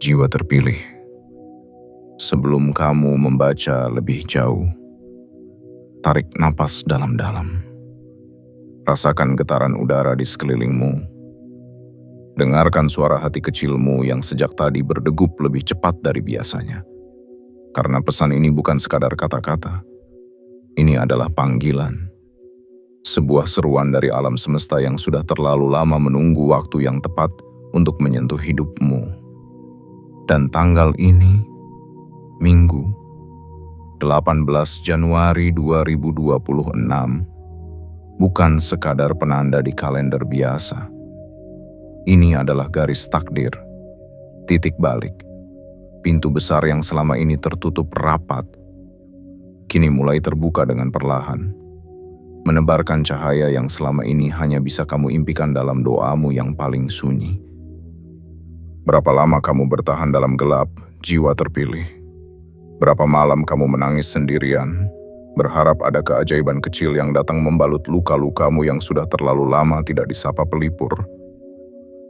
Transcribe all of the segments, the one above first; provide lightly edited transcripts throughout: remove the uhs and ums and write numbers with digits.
Jiwa terpilih. Sebelum kamu membaca lebih jauh, tarik napas dalam-dalam. Rasakan getaran udara di sekelilingmu. Dengarkan suara hati kecilmu yang sejak tadi berdegup lebih cepat dari biasanya. Karena pesan ini bukan sekadar kata-kata. Ini adalah panggilan. Sebuah seruan dari alam semesta yang sudah terlalu lama menunggu waktu yang tepat untuk menyentuh hidupmu. Dan tanggal ini, Minggu, 18 Januari 2026, bukan sekadar penanda di kalender biasa. Ini adalah garis takdir, titik balik. Pintu besar yang selama ini tertutup rapat, kini mulai terbuka dengan perlahan, menebarkan cahaya yang selama ini hanya bisa kamu impikan dalam doamu yang paling sunyi. Berapa lama kamu bertahan dalam gelap, jiwa terpilih? Berapa malam kamu menangis sendirian, berharap ada keajaiban kecil yang datang membalut luka-lukamu yang sudah terlalu lama tidak disapa pelipur?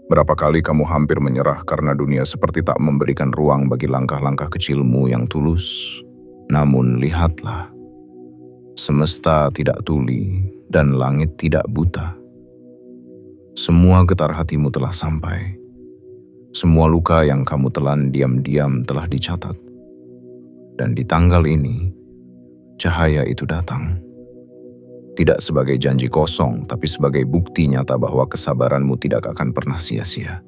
Berapa kali kamu hampir menyerah karena dunia seperti tak memberikan ruang bagi langkah-langkah kecilmu yang tulus? Namun lihatlah, semesta tidak tuli dan langit tidak buta. Semua getar hatimu telah sampai. Semua luka yang kamu telan diam-diam telah dicatat. Dan di tanggal ini, cahaya itu datang. Tidak sebagai janji kosong, tapi sebagai bukti nyata bahwa kesabaranmu tidak akan pernah sia-sia.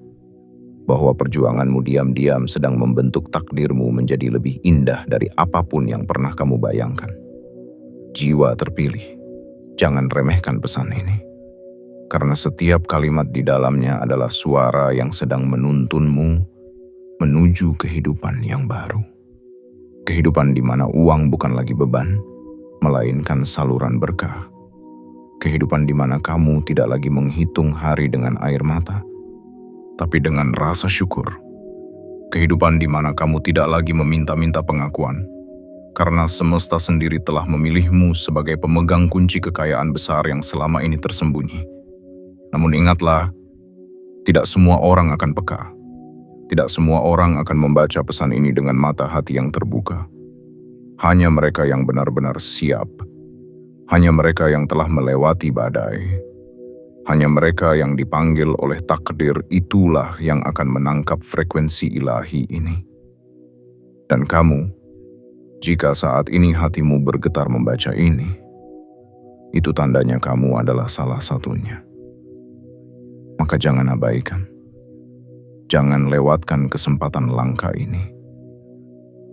Bahwa perjuanganmu diam-diam sedang membentuk takdirmu menjadi lebih indah dari apapun yang pernah kamu bayangkan. Jiwa terpilih, jangan remehkan pesan ini. Karena setiap kalimat di dalamnya adalah suara yang sedang menuntunmu menuju kehidupan yang baru. Kehidupan di mana uang bukan lagi beban, melainkan saluran berkah. Kehidupan di mana kamu tidak lagi menghitung hari dengan air mata, tapi dengan rasa syukur. Kehidupan di mana kamu tidak lagi meminta-minta pengakuan, karena semesta sendiri telah memilihmu sebagai pemegang kunci kekayaan besar yang selama ini tersembunyi. Namun ingatlah, tidak semua orang akan peka. Tidak semua orang akan membaca pesan ini dengan mata hati yang terbuka. Hanya mereka yang benar-benar siap. Hanya mereka yang telah melewati badai. Hanya mereka yang dipanggil oleh takdir itulah yang akan menangkap frekuensi ilahi ini. Dan kamu, jika saat ini hatimu bergetar membaca ini, itu tandanya kamu adalah salah satunya. Maka jangan abaikan. Jangan lewatkan kesempatan langka ini.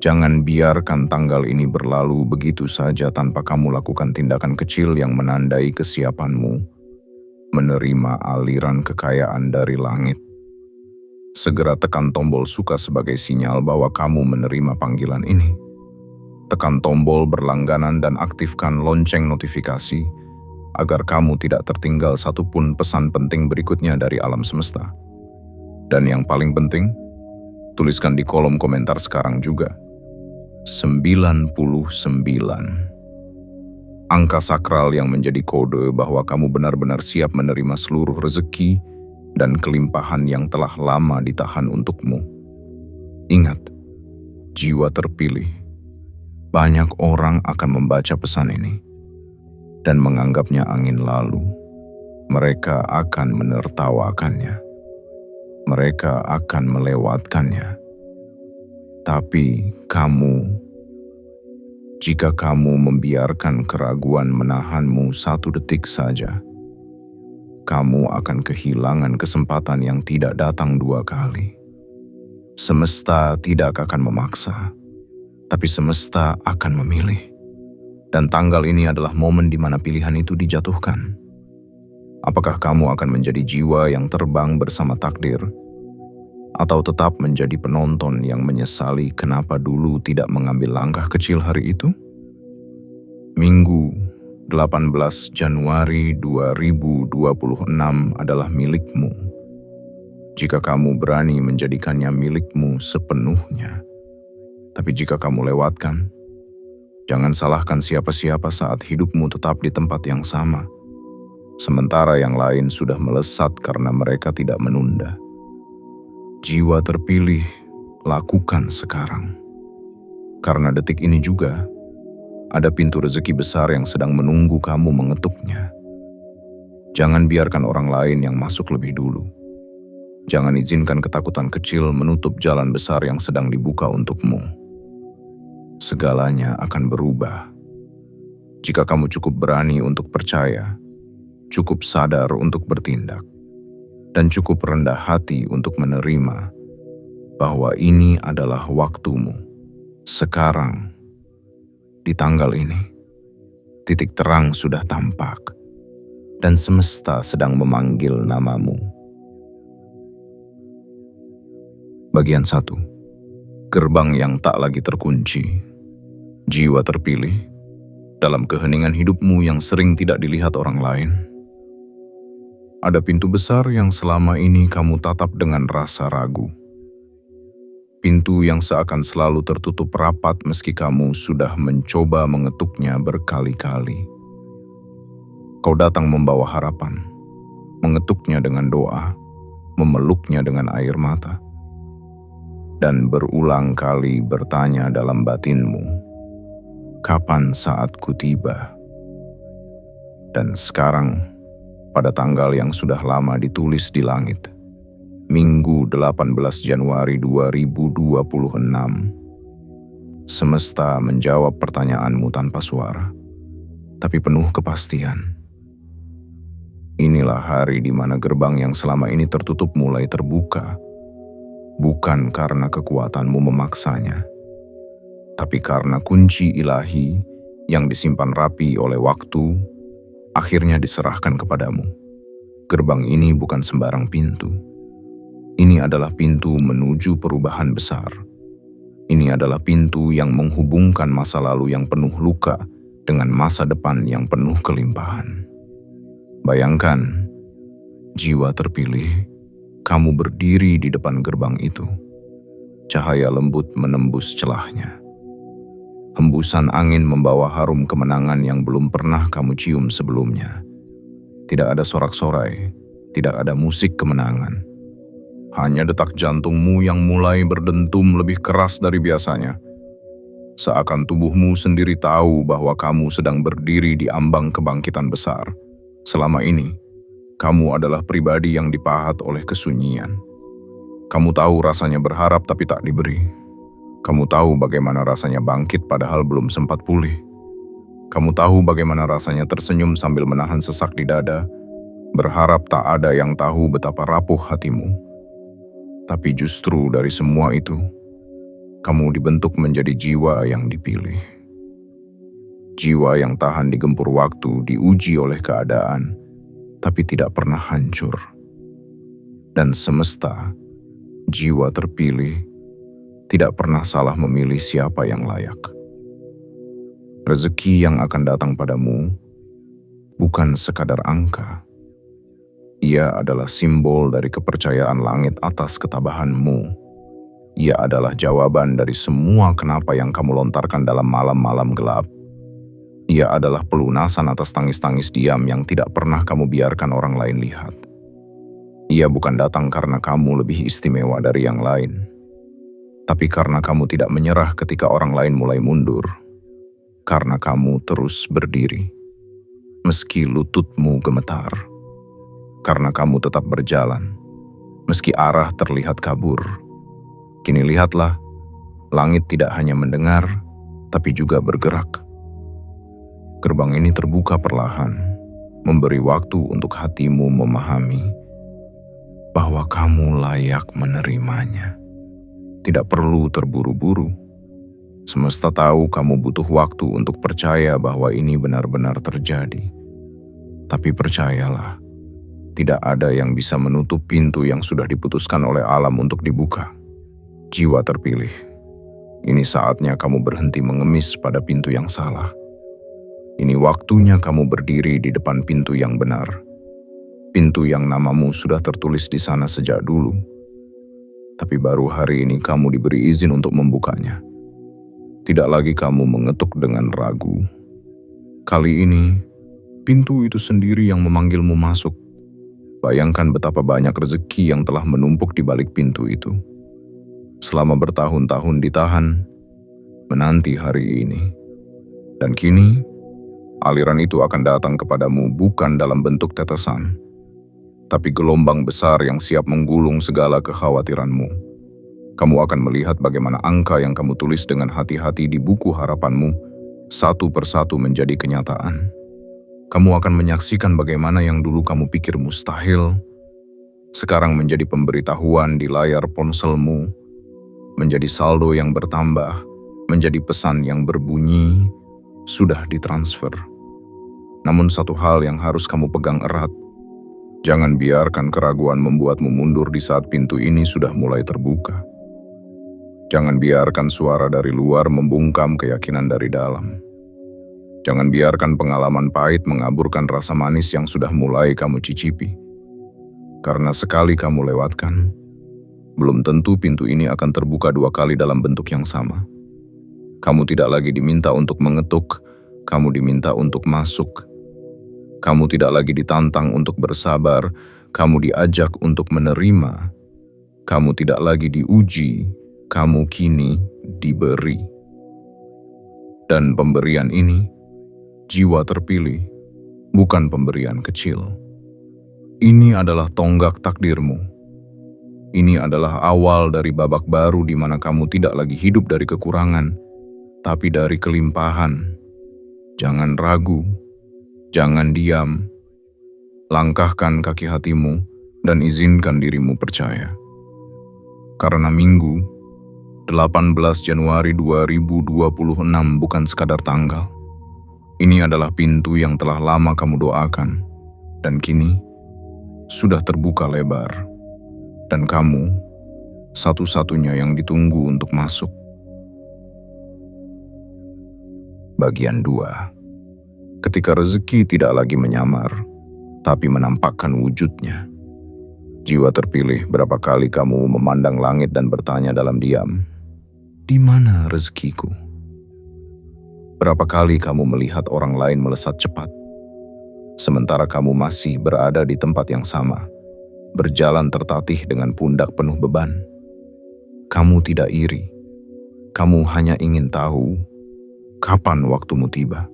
Jangan biarkan tanggal ini berlalu begitu saja tanpa kamu lakukan tindakan kecil yang menandai kesiapanmu menerima aliran kekayaan dari langit. Segera tekan tombol suka sebagai sinyal bahwa kamu menerima panggilan ini. Tekan tombol berlangganan dan aktifkan lonceng notifikasi agar kamu tidak tertinggal satupun pesan penting berikutnya dari alam semesta. Dan yang paling penting, tuliskan di kolom komentar sekarang juga. 99. Angka sakral yang menjadi kode bahwa kamu benar-benar siap menerima seluruh rezeki dan kelimpahan yang telah lama ditahan untukmu. Ingat, jiwa terpilih. Banyak orang akan membaca pesan ini dan menganggapnya angin lalu. Mereka akan menertawakannya. Mereka akan melewatkannya. Tapi kamu, jika kamu membiarkan keraguan menahanmu 1 detik saja, kamu akan kehilangan kesempatan yang tidak datang 2 kali. Semesta tidak akan memaksa, tapi semesta akan memilih. Dan tanggal ini adalah momen di mana pilihan itu dijatuhkan. Apakah kamu akan menjadi jiwa yang terbang bersama takdir, atau tetap menjadi penonton yang menyesali kenapa dulu tidak mengambil langkah kecil hari itu? Minggu, 18 Januari 2026 adalah milikmu. Jika kamu berani menjadikannya milikmu sepenuhnya. Tapi jika kamu lewatkan, jangan salahkan siapa-siapa saat hidupmu tetap di tempat yang sama. Sementara yang lain sudah melesat karena mereka tidak menunda. Jiwa terpilih, lakukan sekarang. Karena detik ini juga, ada pintu rezeki besar yang sedang menunggu kamu mengetuknya. Jangan biarkan orang lain yang masuk lebih dulu. Jangan izinkan ketakutan kecil menutup jalan besar yang sedang dibuka untukmu. Segalanya akan berubah. Jika kamu cukup berani untuk percaya, cukup sadar untuk bertindak, dan cukup rendah hati untuk menerima bahwa ini adalah waktumu. Sekarang, di tanggal ini, titik terang sudah tampak, dan semesta sedang memanggil namamu. Bagian 1. Gerbang yang tak lagi terkunci. Jiwa terpilih dalam keheningan hidupmu yang sering tidak dilihat orang lain. Ada pintu besar yang selama ini kamu tatap dengan rasa ragu. Pintu yang seakan selalu tertutup rapat meski kamu sudah mencoba mengetuknya berkali-kali. Kau datang membawa harapan, mengetuknya dengan doa, memeluknya dengan air mata, dan berulang kali bertanya dalam batinmu, kapan saatku tiba? Dan sekarang, pada tanggal yang sudah lama ditulis di langit, Minggu 18 Januari 2026, semesta menjawab pertanyaanmu tanpa suara, tapi penuh kepastian. Inilah hari di mana gerbang yang selama ini tertutup mulai terbuka, bukan karena kekuatanmu memaksanya, tapi karena kunci ilahi yang disimpan rapi oleh waktu akhirnya diserahkan kepadamu. Gerbang ini bukan sembarang pintu. Ini adalah pintu menuju perubahan besar. Ini adalah pintu yang menghubungkan masa lalu yang penuh luka dengan masa depan yang penuh kelimpahan. Bayangkan, jiwa terpilih, kamu berdiri di depan gerbang itu. Cahaya lembut menembus celahnya. Hembusan angin membawa harum kemenangan yang belum pernah kamu cium sebelumnya. Tidak ada sorak-sorai, tidak ada musik kemenangan. Hanya detak jantungmu yang mulai berdentum lebih keras dari biasanya. Seakan tubuhmu sendiri tahu bahwa kamu sedang berdiri di ambang kebangkitan besar. Selama ini, kamu adalah pribadi yang dipahat oleh kesunyian. Kamu tahu rasanya berharap tapi tak diberi. Kamu tahu bagaimana rasanya bangkit padahal belum sempat pulih. Kamu tahu bagaimana rasanya tersenyum sambil menahan sesak di dada, berharap tak ada yang tahu betapa rapuh hatimu. Tapi justru dari semua itu, kamu dibentuk menjadi jiwa yang dipilih. Jiwa yang tahan digempur waktu, diuji oleh keadaan, tapi tidak pernah hancur. Dan semesta, jiwa terpilih, tidak pernah salah memilih siapa yang layak. Rezeki yang akan datang padamu bukan sekadar angka. Ia adalah simbol dari kepercayaan langit atas ketabahanmu. Ia adalah jawaban dari semua kenapa yang kamu lontarkan dalam malam-malam gelap. Ia adalah pelunasan atas tangis-tangis diam yang tidak pernah kamu biarkan orang lain lihat. Ia bukan datang karena kamu lebih istimewa dari yang lain, tapi karena kamu tidak menyerah ketika orang lain mulai mundur. Karena kamu terus berdiri, meski lututmu gemetar. Karena kamu tetap berjalan, meski arah terlihat kabur. Kini lihatlah, langit tidak hanya mendengar, tapi juga bergerak. Gerbang ini terbuka perlahan, memberi waktu untuk hatimu memahami bahwa kamu layak menerimanya. Tidak perlu terburu-buru. Semesta tahu kamu butuh waktu untuk percaya bahwa ini benar-benar terjadi. Tapi percayalah, tidak ada yang bisa menutup pintu yang sudah diputuskan oleh alam untuk dibuka. Jiwa terpilih, ini saatnya kamu berhenti mengemis pada pintu yang salah. Ini waktunya kamu berdiri di depan pintu yang benar. Pintu yang namamu sudah tertulis di sana sejak dulu. Tapi baru hari ini kamu diberi izin untuk membukanya. Tidak lagi kamu mengetuk dengan ragu. Kali ini, pintu itu sendiri yang memanggilmu masuk. Bayangkan betapa banyak rezeki yang telah menumpuk di balik pintu itu. selama bertahun-tahun ditahan, menanti hari ini. Dan kini, aliran itu akan datang kepadamu bukan dalam bentuk tetesan, tapi gelombang besar yang siap menggulung segala kekhawatiranmu. Kamu akan melihat bagaimana angka yang kamu tulis dengan hati-hati di buku harapanmu satu persatu menjadi kenyataan. Kamu akan menyaksikan bagaimana yang dulu kamu pikir mustahil, sekarang menjadi pemberitahuan di layar ponselmu, menjadi saldo yang bertambah, menjadi pesan yang berbunyi, sudah ditransfer. Namun satu hal yang harus kamu pegang erat, jangan biarkan keraguan membuatmu mundur di saat pintu ini sudah mulai terbuka. Jangan biarkan suara dari luar membungkam keyakinan dari dalam. Jangan biarkan pengalaman pahit mengaburkan rasa manis yang sudah mulai kamu cicipi. Karena sekali kamu lewatkan, belum tentu pintu ini akan terbuka dua kali dalam bentuk yang sama. Kamu tidak lagi diminta untuk mengetuk, kamu diminta untuk masuk. Kamu tidak lagi ditantang untuk bersabar, kamu diajak untuk menerima. Kamu tidak lagi diuji, kamu kini diberi. Dan pemberian ini, jiwa terpilih, bukan pemberian kecil. Ini adalah tonggak takdirmu. Ini adalah awal dari babak baru di mana kamu tidak lagi hidup dari kekurangan, tapi dari kelimpahan. Jangan ragu, jangan diam. Langkahkan kaki hatimu dan izinkan dirimu percaya. Karena Minggu, 18 Januari 2026 bukan sekadar tanggal. Ini adalah pintu yang telah lama kamu doakan, dan kini sudah terbuka lebar. Dan kamu, satu-satunya yang ditunggu untuk masuk. Bagian 2. Ketika rezeki tidak lagi menyamar, tapi menampakkan wujudnya. Jiwa terpilih, berapa kali kamu memandang langit dan bertanya dalam diam, di mana rezekiku? Berapa kali kamu melihat orang lain melesat cepat, sementara kamu masih berada di tempat yang sama, berjalan tertatih dengan pundak penuh beban. Kamu tidak iri, kamu hanya ingin tahu kapan waktumu tiba.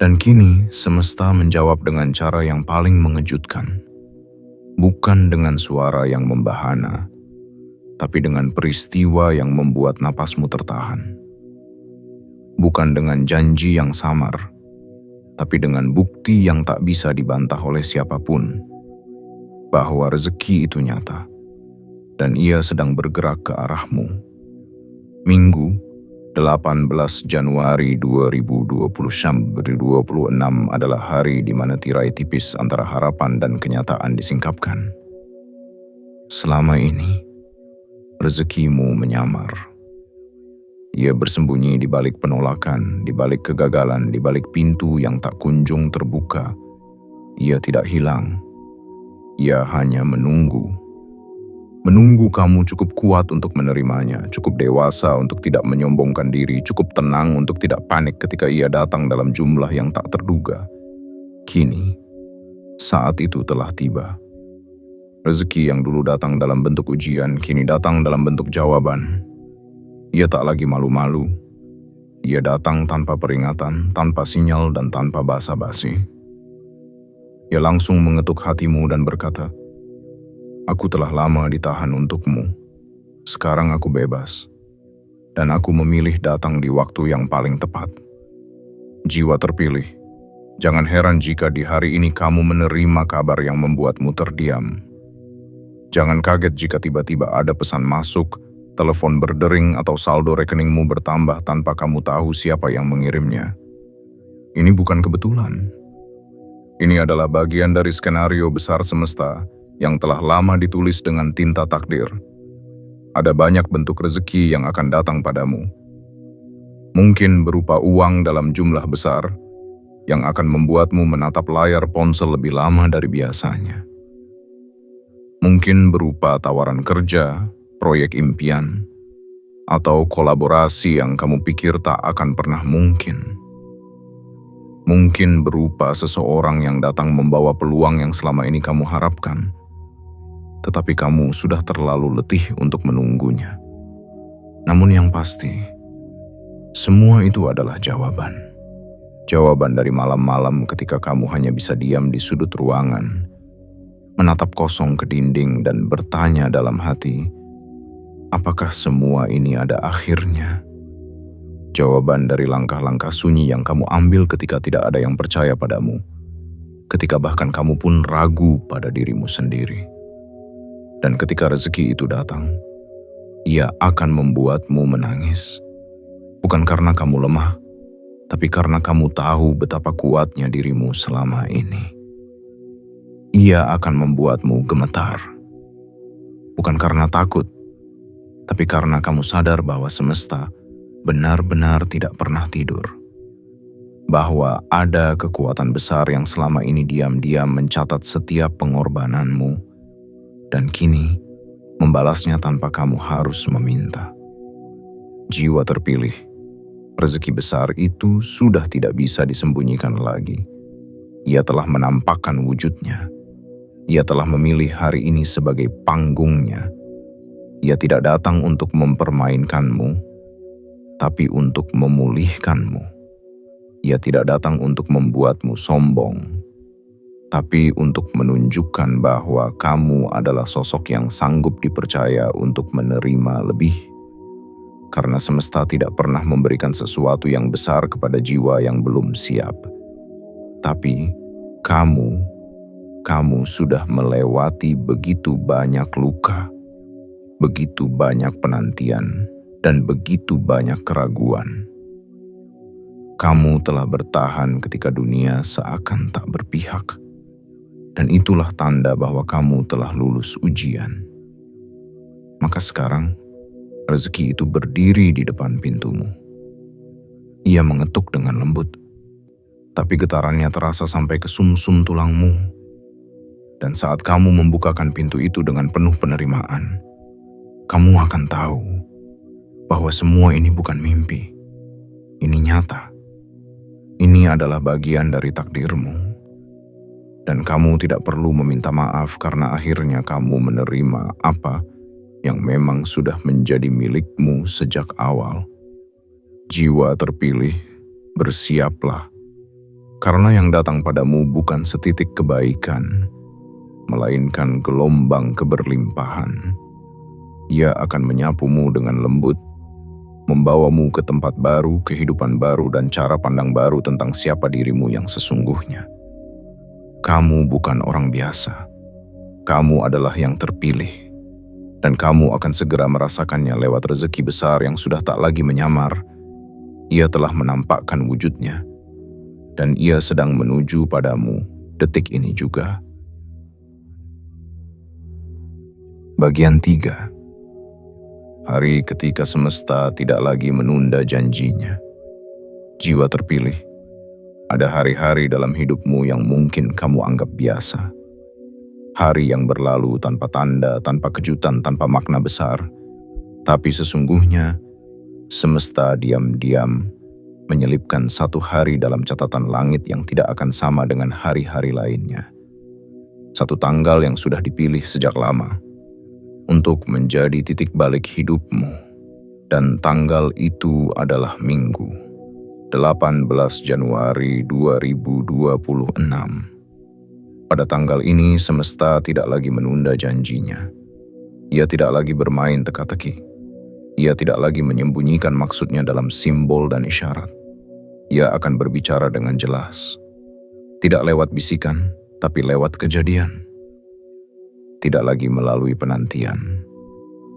Dan kini semesta menjawab dengan cara yang paling mengejutkan. Bukan dengan suara yang membahana, tapi dengan peristiwa yang membuat napasmu tertahan. Bukan dengan janji yang samar, tapi dengan bukti yang tak bisa dibantah oleh siapapun, bahwa rezeki itu nyata, dan ia sedang bergerak ke arahmu. Minggu, 18 Januari 2026 adalah hari di mana tirai tipis antara harapan dan kenyataan disingkapkan. Selama ini, rezekimu menyamar. Ia bersembunyi di balik penolakan, di balik kegagalan, di balik pintu yang tak kunjung terbuka. Ia tidak hilang. Ia hanya menunggu. Menunggu kamu cukup kuat untuk menerimanya, cukup dewasa untuk tidak menyombongkan diri, cukup tenang untuk tidak panik ketika ia datang dalam jumlah yang tak terduga. Kini, saat itu telah tiba. Rezeki yang dulu datang dalam bentuk ujian, kini datang dalam bentuk jawaban. Ia tak lagi malu-malu. Ia datang tanpa peringatan, tanpa sinyal, dan tanpa basa-basi. Ia langsung mengetuk hatimu dan berkata, "Aku telah lama ditahan untukmu. Sekarang aku bebas. Dan aku memilih datang di waktu yang paling tepat." Jiwa terpilih, jangan heran jika di hari ini kamu menerima kabar yang membuatmu terdiam. Jangan kaget jika tiba-tiba ada pesan masuk, telepon berdering, atau saldo rekeningmu bertambah tanpa kamu tahu siapa yang mengirimnya. Ini bukan kebetulan. Ini adalah bagian dari skenario besar semesta yang telah lama ditulis dengan tinta takdir. Ada banyak bentuk rezeki yang akan datang padamu. Mungkin berupa uang dalam jumlah besar, yang akan membuatmu menatap layar ponsel lebih lama dari biasanya. Mungkin berupa tawaran kerja, proyek impian, atau kolaborasi yang kamu pikir tak akan pernah mungkin. Mungkin berupa seseorang yang datang membawa peluang yang selama ini kamu harapkan. tetapi kamu sudah terlalu letih untuk menunggunya. Namun yang pasti, semua itu adalah jawaban. Jawaban dari malam-malam ketika kamu hanya bisa diam di sudut ruangan, menatap kosong ke dinding dan bertanya dalam hati, apakah semua ini ada akhirnya? Jawaban dari langkah-langkah sunyi yang kamu ambil ketika tidak ada yang percaya padamu, ketika bahkan kamu pun ragu pada dirimu sendiri. Dan ketika rezeki itu datang, ia akan membuatmu menangis. Bukan karena kamu lemah, tapi karena kamu tahu betapa kuatnya dirimu selama ini. Ia akan membuatmu gemetar. Bukan karena takut, tapi karena kamu sadar bahwa semesta benar-benar tidak pernah tidur. Bahwa ada kekuatan besar yang selama ini diam-diam mencatat setiap pengorbananmu, dan kini membalasnya tanpa kamu harus meminta. Jiwa terpilih, rezeki besar itu sudah tidak bisa disembunyikan lagi. Ia telah menampakkan wujudnya. Ia telah memilih hari ini sebagai panggungnya. Ia tidak datang untuk mempermainkanmu, tapi untuk memulihkanmu. Ia tidak datang untuk membuatmu sombong, tapi untuk menunjukkan bahwa kamu adalah sosok yang sanggup dipercaya untuk menerima lebih. Karena semesta tidak pernah memberikan sesuatu yang besar kepada jiwa yang belum siap. Tapi kamu sudah melewati begitu banyak luka, begitu banyak penantian, dan begitu banyak keraguan. Kamu telah bertahan ketika dunia seakan tak berpihak. Dan itulah tanda bahwa kamu telah lulus ujian. Maka sekarang, rezeki itu berdiri di depan pintumu. Ia mengetuk dengan lembut, tapi getarannya terasa sampai ke sumsum tulangmu. Dan saat kamu membukakan pintu itu dengan penuh penerimaan, kamu akan tahu bahwa semua ini bukan mimpi. Ini nyata. Ini adalah bagian dari takdirmu. Dan kamu tidak perlu meminta maaf karena akhirnya kamu menerima apa yang memang sudah menjadi milikmu sejak awal. Jiwa terpilih, bersiaplah. Karena yang datang padamu bukan setitik kebaikan, melainkan gelombang keberlimpahan. Ia akan menyapumu dengan lembut, membawamu ke tempat baru, kehidupan baru, dan cara pandang baru tentang siapa dirimu yang sesungguhnya. Kamu bukan orang biasa. Kamu adalah yang terpilih. Dan kamu akan segera merasakannya lewat rezeki besar yang sudah tak lagi menyamar. Ia telah menampakkan wujudnya. Dan ia sedang menuju padamu detik ini juga. Bagian 3. Hari ketika semesta tidak lagi menunda janjinya. Jiwa terpilih. Ada hari-hari dalam hidupmu yang mungkin kamu anggap biasa. Hari yang berlalu tanpa tanda, tanpa kejutan, tanpa makna besar. Tapi sesungguhnya, semesta diam-diam menyelipkan satu hari dalam catatan langit yang tidak akan sama dengan hari-hari lainnya. Satu tanggal yang sudah dipilih sejak lama untuk menjadi titik balik hidupmu. Dan tanggal itu adalah Minggu, 18 Januari 2026. Pada tanggal ini semesta tidak lagi menunda janjinya. Ia tidak lagi bermain teka-teki. Ia tidak lagi menyembunyikan maksudnya dalam simbol dan isyarat. Ia akan berbicara dengan jelas. Tidak lewat bisikan, tapi lewat kejadian. Tidak lagi melalui penantian,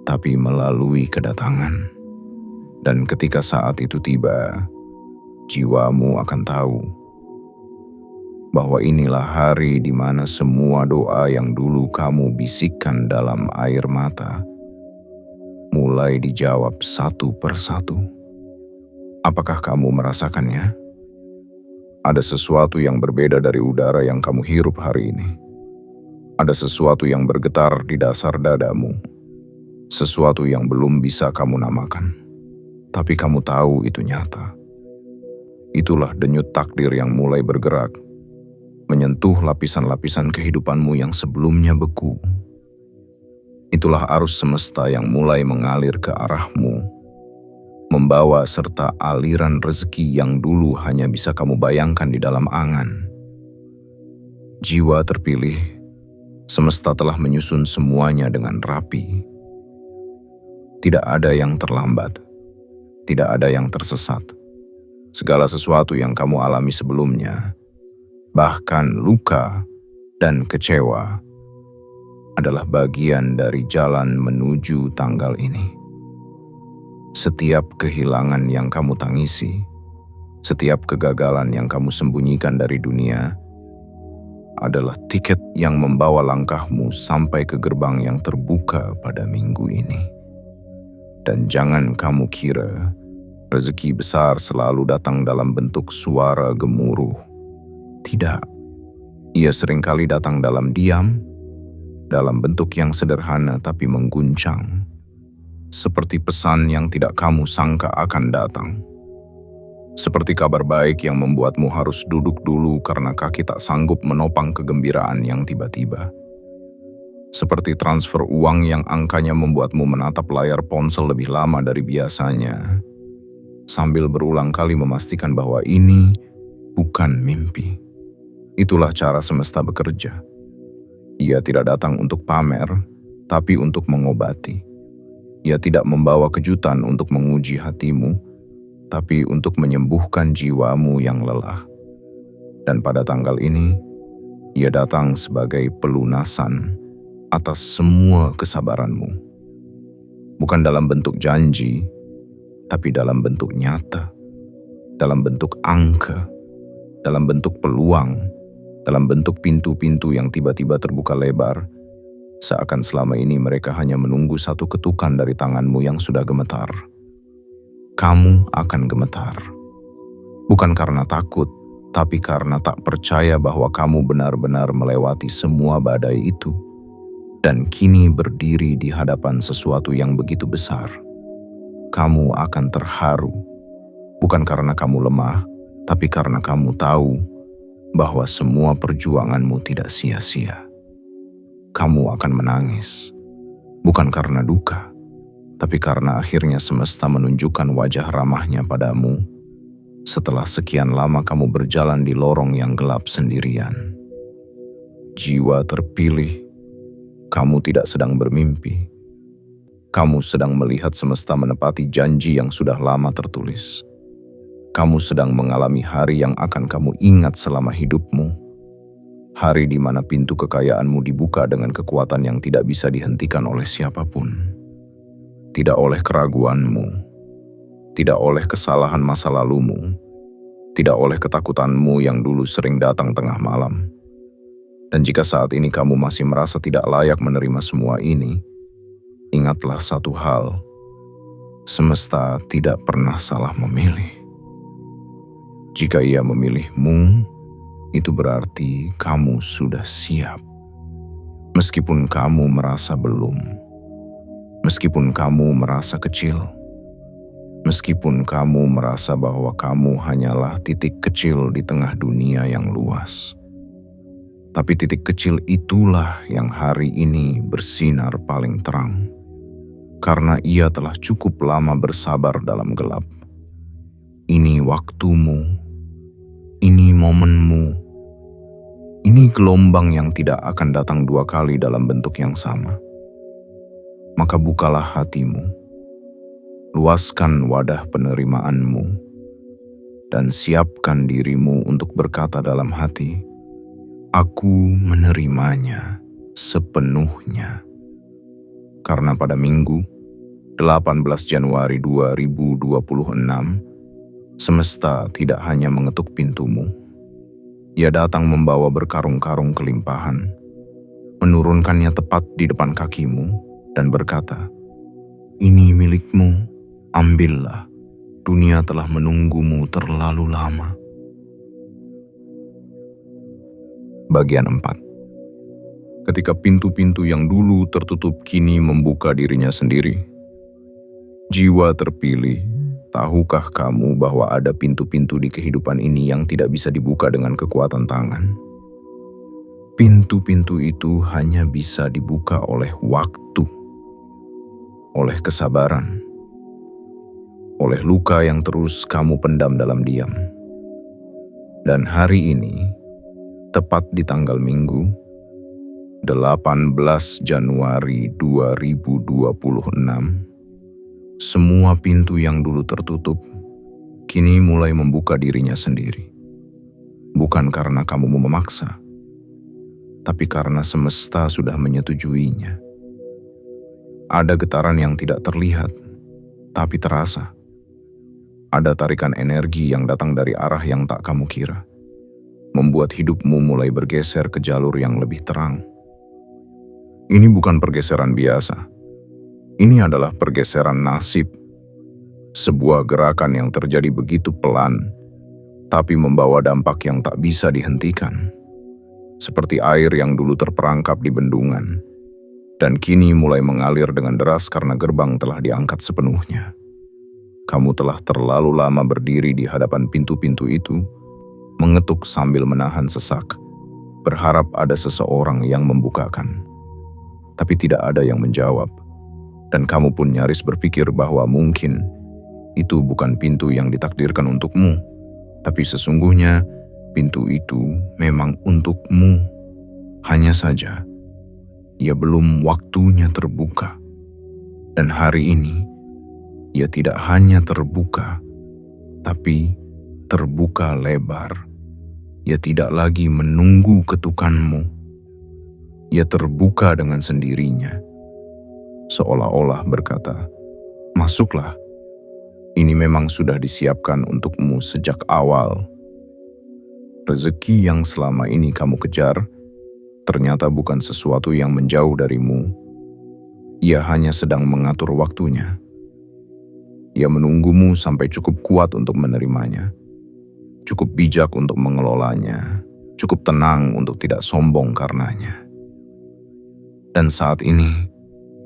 tapi melalui kedatangan. Dan ketika saat itu tiba, jiwamu akan tahu bahwa inilah hari di mana semua doa yang dulu kamu bisikkan dalam air mata mulai dijawab satu persatu. Apakah kamu merasakannya? Ada sesuatu yang berbeda dari udara yang kamu hirup hari ini. Ada sesuatu yang bergetar di dasar dadamu. Sesuatu yang belum bisa kamu namakan. Tapi kamu tahu itu nyata. Itulah denyut takdir yang mulai bergerak, menyentuh lapisan-lapisan kehidupanmu yang sebelumnya beku. Itulah arus semesta yang mulai mengalir ke arahmu, membawa serta aliran rezeki yang dulu hanya bisa kamu bayangkan di dalam angan. Jiwa terpilih, semesta telah menyusun semuanya dengan rapi. Tidak ada yang terlambat, tidak ada yang tersesat. Segala sesuatu yang kamu alami sebelumnya, bahkan luka dan kecewa, adalah bagian dari jalan menuju tanggal ini. Setiap kehilangan yang kamu tangisi, setiap kegagalan yang kamu sembunyikan dari dunia, adalah tiket yang membawa langkahmu sampai ke gerbang yang terbuka pada minggu ini. Dan jangan kamu kira rezeki besar selalu datang dalam bentuk suara gemuruh. Tidak, ia seringkali datang dalam diam, dalam bentuk yang sederhana tapi mengguncang, seperti pesan yang tidak kamu sangka akan datang. Seperti kabar baik yang membuatmu harus duduk dulu karena kaki tak sanggup menopang kegembiraan yang tiba-tiba. Seperti transfer uang yang angkanya membuatmu menatap layar ponsel lebih lama dari biasanya, sambil berulang kali memastikan bahwa ini bukan mimpi. Itulah cara semesta bekerja. Ia tidak datang untuk pamer, tapi untuk mengobati. Ia tidak membawa kejutan untuk menguji hatimu, tapi untuk menyembuhkan jiwamu yang lelah. Dan pada tanggal ini, ia datang sebagai pelunasan atas semua kesabaranmu. Bukan dalam bentuk janji, tapi dalam bentuk nyata, dalam bentuk angka, dalam bentuk peluang, dalam bentuk pintu-pintu yang tiba-tiba terbuka lebar, seakan selama ini mereka hanya menunggu satu ketukan dari tanganmu yang sudah gemetar. Kamu akan gemetar. Bukan karena takut, tapi karena tak percaya bahwa kamu benar-benar melewati semua badai itu, dan kini berdiri di hadapan sesuatu yang begitu besar. Kamu akan terharu, bukan karena kamu lemah, tapi karena kamu tahu bahwa semua perjuanganmu tidak sia-sia. Kamu akan menangis, bukan karena duka, tapi karena akhirnya semesta menunjukkan wajah ramahnya padamu setelah sekian lama kamu berjalan di lorong yang gelap sendirian. Jiwa terpilih, kamu tidak sedang bermimpi. Kamu sedang melihat semesta menepati janji yang sudah lama tertulis. Kamu sedang mengalami hari yang akan kamu ingat selama hidupmu. Hari di mana pintu kekayaanmu dibuka dengan kekuatan yang tidak bisa dihentikan oleh siapapun. Tidak oleh keraguanmu, tidak oleh kesalahan masa lalumu, tidak oleh ketakutanmu yang dulu sering datang tengah malam. Dan jika saat ini kamu masih merasa tidak layak menerima semua ini, ingatlah satu hal, semesta tidak pernah salah memilih. Jika ia memilihmu, itu berarti kamu sudah siap. Meskipun kamu merasa belum, meskipun kamu merasa kecil, meskipun kamu merasa bahwa kamu hanyalah titik kecil di tengah dunia yang luas. Tapi titik kecil itulah yang hari ini bersinar paling terang, karena ia telah cukup lama bersabar dalam gelap. Ini waktumu, ini momenmu, ini gelombang yang tidak akan datang dua kali dalam bentuk yang sama. Maka bukalah hatimu, luaskan wadah penerimaanmu, dan siapkan dirimu untuk berkata dalam hati, aku menerimanya sepenuhnya. Karena pada Minggu, 18 Januari 2026, semesta tidak hanya mengetuk pintumu. Ia datang membawa berkarung-karung kelimpahan, menurunkannya tepat di depan kakimu, dan berkata, ini milikmu, ambillah, dunia telah menunggumu terlalu lama. Bagian 4. Ketika pintu-pintu yang dulu tertutup kini membuka dirinya sendiri. Jiwa terpilih, tahukah kamu bahwa ada pintu-pintu di kehidupan ini yang tidak bisa dibuka dengan kekuatan tangan? Pintu-pintu itu hanya bisa dibuka oleh waktu. oleh kesabaran, oleh luka yang terus kamu pendam dalam diam. Dan hari ini, tepat di tanggal Minggu, 18 Januari 2026, semua pintu yang dulu tertutup kini mulai membuka dirinya sendiri. Bukan karena kamu memaksa, tapi karena semesta sudah menyetujuinya. Ada getaran yang tidak terlihat, tapi terasa. Ada tarikan energi yang datang dari arah yang tak kamu kira, membuat hidupmu mulai bergeser ke jalur yang lebih terang. Ini bukan pergeseran biasa. Ini adalah pergeseran nasib. Sebuah gerakan yang terjadi begitu pelan, tapi membawa dampak yang tak bisa dihentikan. Seperti air yang dulu terperangkap di bendungan, dan kini mulai mengalir dengan deras karena gerbang telah diangkat sepenuhnya. Kamu telah terlalu lama berdiri di hadapan pintu-pintu itu, mengetuk sambil menahan sesak, berharap ada seseorang yang membukakan. Tapi tidak ada yang menjawab, dan kamu pun nyaris berpikir bahwa mungkin itu bukan pintu yang ditakdirkan untukmu, tapi sesungguhnya pintu itu memang untukmu. Hanya saja, ia belum waktunya terbuka. Dan hari ini, ia tidak hanya terbuka, tapi terbuka lebar. Ia tidak lagi menunggu ketukanmu. Ia terbuka dengan sendirinya, seolah-olah berkata, "Masuklah, ini memang sudah disiapkan untukmu sejak awal." Rezeki yang selama ini kamu kejar, ternyata bukan sesuatu yang menjauh darimu. Ia hanya sedang mengatur waktunya. Ia menunggumu sampai cukup kuat untuk menerimanya, cukup bijak untuk mengelolanya, cukup tenang untuk tidak sombong karenanya. Dan saat ini,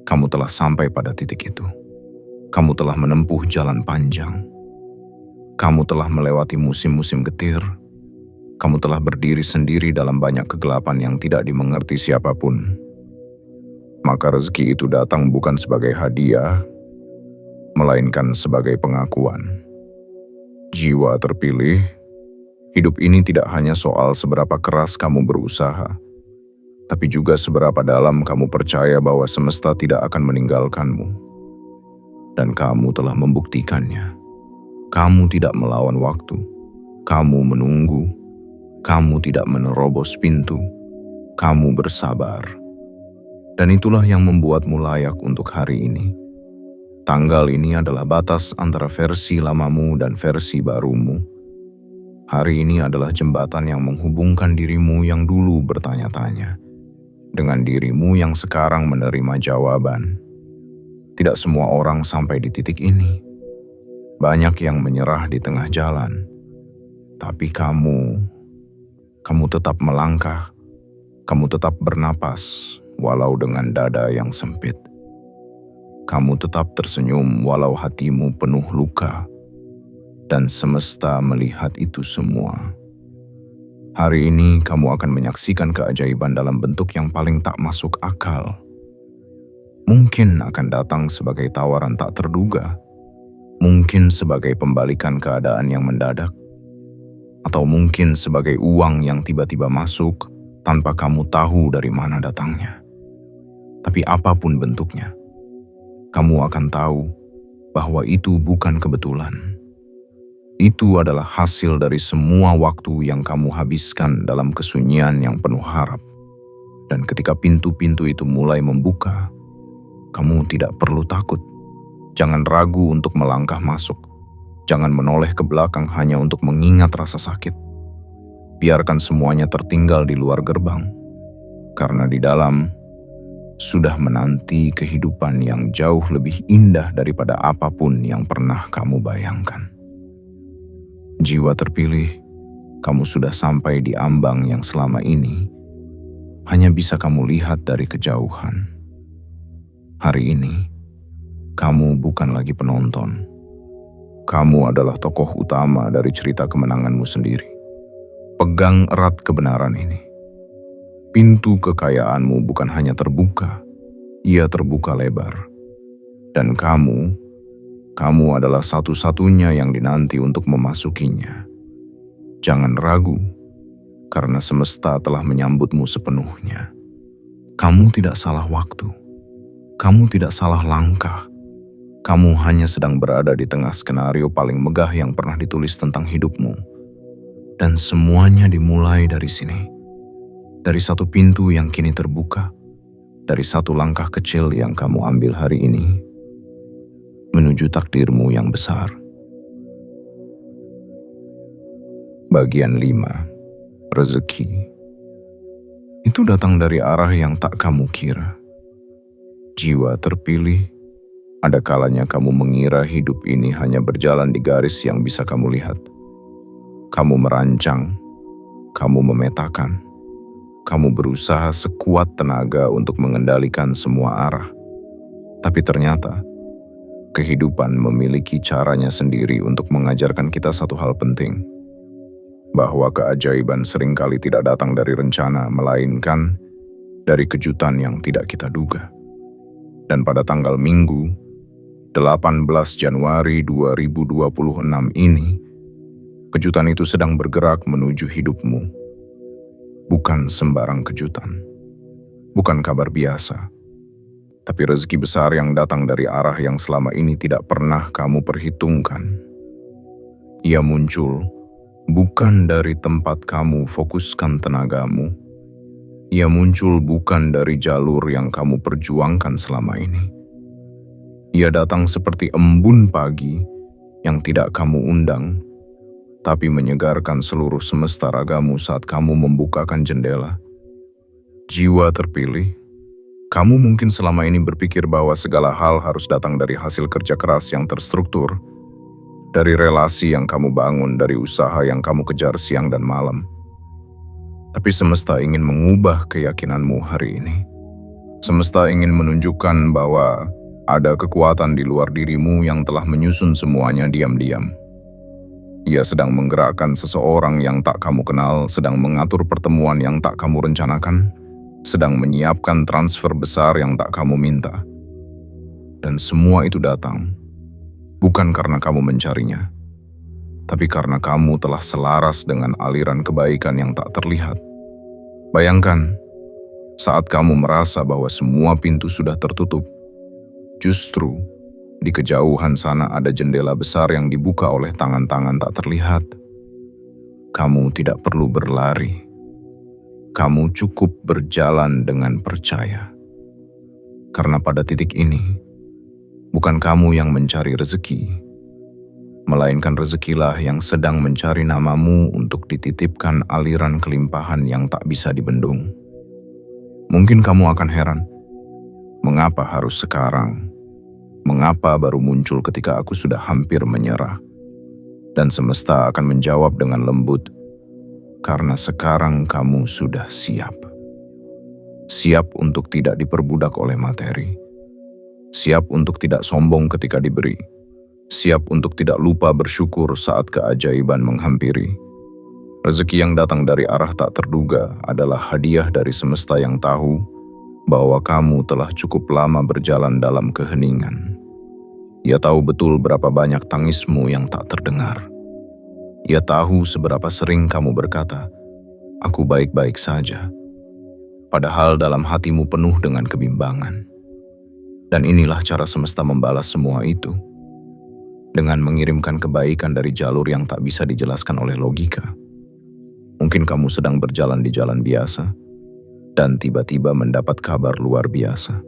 kamu telah sampai pada titik itu. Kamu telah menempuh jalan panjang. Kamu telah melewati musim-musim getir. Kamu telah berdiri sendiri dalam banyak kegelapan yang tidak dimengerti siapapun. Maka rezeki itu datang bukan sebagai hadiah, melainkan sebagai pengakuan. Jiwa terpilih, hidup ini tidak hanya soal seberapa keras kamu berusaha, tapi juga seberapa dalam kamu percaya bahwa semesta tidak akan meninggalkanmu. Dan kamu telah membuktikannya. Kamu tidak melawan waktu. Kamu menunggu. Kamu tidak menerobos pintu. Kamu bersabar. Dan itulah yang membuatmu layak untuk hari ini. Tanggal ini adalah batas antara versi lamamu dan versi barumu. Hari ini adalah jembatan yang menghubungkan dirimu yang dulu bertanya-tanya dengan dirimu yang sekarang menerima jawaban. Tidak semua orang sampai di titik ini. Banyak yang menyerah di tengah jalan. Tapi kamu tetap melangkah. Kamu tetap bernapas, walau dengan dada yang sempit. Kamu tetap tersenyum walau hatimu penuh luka. Dan semesta melihat itu semua. Hari ini kamu akan menyaksikan keajaiban dalam bentuk yang paling tak masuk akal. Mungkin akan datang sebagai tawaran tak terduga. Mungkin sebagai pembalikan keadaan yang mendadak. Atau mungkin sebagai uang yang tiba-tiba masuk tanpa kamu tahu dari mana datangnya. Tapi apapun bentuknya, kamu akan tahu bahwa itu bukan kebetulan. Itu adalah hasil dari semua waktu yang kamu habiskan dalam kesunyian yang penuh harap. Dan ketika pintu-pintu itu mulai membuka, kamu tidak perlu takut. Jangan ragu untuk melangkah masuk. Jangan menoleh ke belakang hanya untuk mengingat rasa sakit. Biarkan semuanya tertinggal di luar gerbang. Karena di dalam sudah menanti kehidupan yang jauh lebih indah daripada apapun yang pernah kamu bayangkan. Jiwa terpilih, kamu sudah sampai di ambang yang selama ini hanya bisa kamu lihat dari kejauhan. Hari ini, kamu bukan lagi penonton. Kamu adalah tokoh utama dari cerita kemenanganmu sendiri. Pegang erat kebenaran ini. Pintu kekayaanmu bukan hanya terbuka, ia terbuka lebar. Dan kamu adalah satu-satunya yang dinanti untuk memasukinya. Jangan ragu, karena semesta telah menyambutmu sepenuhnya. Kamu tidak salah waktu. Kamu tidak salah langkah. Kamu hanya sedang berada di tengah skenario paling megah yang pernah ditulis tentang hidupmu. Dan semuanya dimulai dari sini. Dari satu pintu yang kini terbuka. Dari satu langkah kecil yang kamu ambil hari ini. Menuju takdirmu yang besar. Bagian 5. Rezeki. Itu datang dari arah yang tak kamu kira. Jiwa terpilih, ada kalanya kamu mengira hidup ini hanya berjalan di garis yang bisa kamu lihat. Kamu merancang, kamu memetakan, kamu berusaha sekuat tenaga untuk mengendalikan semua arah. Tapi ternyata, kehidupan memiliki caranya sendiri untuk mengajarkan kita satu hal penting. Bahwa keajaiban seringkali tidak datang dari rencana, melainkan dari kejutan yang tidak kita duga. Dan pada tanggal Minggu, 18 Januari 2026 ini, kejutan itu sedang bergerak menuju hidupmu. Bukan sembarang kejutan. Bukan kabar biasa. Tapi rezeki besar yang datang dari arah yang selama ini tidak pernah kamu perhitungkan. Ia muncul bukan dari tempat kamu fokuskan tenagamu. Ia muncul bukan dari jalur yang kamu perjuangkan selama ini. Ia datang seperti embun pagi yang tidak kamu undang, tapi menyegarkan seluruh semesta ragamu saat kamu membukakan jendela. Jiwa terpilih, kamu mungkin selama ini berpikir bahwa segala hal harus datang dari hasil kerja keras yang terstruktur, dari relasi yang kamu bangun, dari usaha yang kamu kejar siang dan malam. Tapi semesta ingin mengubah keyakinanmu hari ini. Semesta ingin menunjukkan bahwa ada kekuatan di luar dirimu yang telah menyusun semuanya diam-diam. Ia sedang menggerakkan seseorang yang tak kamu kenal, sedang mengatur pertemuan yang tak kamu rencanakan, sedang menyiapkan transfer besar yang tak kamu minta. Dan semua itu datang, bukan karena kamu mencarinya, tapi karena kamu telah selaras dengan aliran kebaikan yang tak terlihat. Bayangkan, saat kamu merasa bahwa semua pintu sudah tertutup, justru di kejauhan sana ada jendela besar yang dibuka oleh tangan-tangan tak terlihat. Kamu tidak perlu berlari. Kamu cukup berjalan dengan percaya. Karena pada titik ini, bukan kamu yang mencari rezeki, melainkan rezekilah yang sedang mencari namamu untuk dititipkan aliran kelimpahan yang tak bisa dibendung. Mungkin kamu akan heran, mengapa harus sekarang? Mengapa baru muncul ketika aku sudah hampir menyerah? Dan semesta akan menjawab dengan lembut, karena sekarang kamu sudah siap. Siap untuk tidak diperbudak oleh materi. Siap untuk tidak sombong ketika diberi. Siap untuk tidak lupa bersyukur saat keajaiban menghampiri. Rezeki yang datang dari arah tak terduga adalah hadiah dari semesta yang tahu bahwa kamu telah cukup lama berjalan dalam keheningan. Ia tahu betul berapa banyak tangismu yang tak terdengar. Ia tahu seberapa sering kamu berkata, "Aku baik-baik saja." Padahal dalam hatimu penuh dengan kebimbangan. Dan inilah cara semesta membalas semua itu. Dengan mengirimkan kebaikan dari jalur yang tak bisa dijelaskan oleh logika. Mungkin kamu sedang berjalan di jalan biasa, dan tiba-tiba mendapat kabar luar biasa.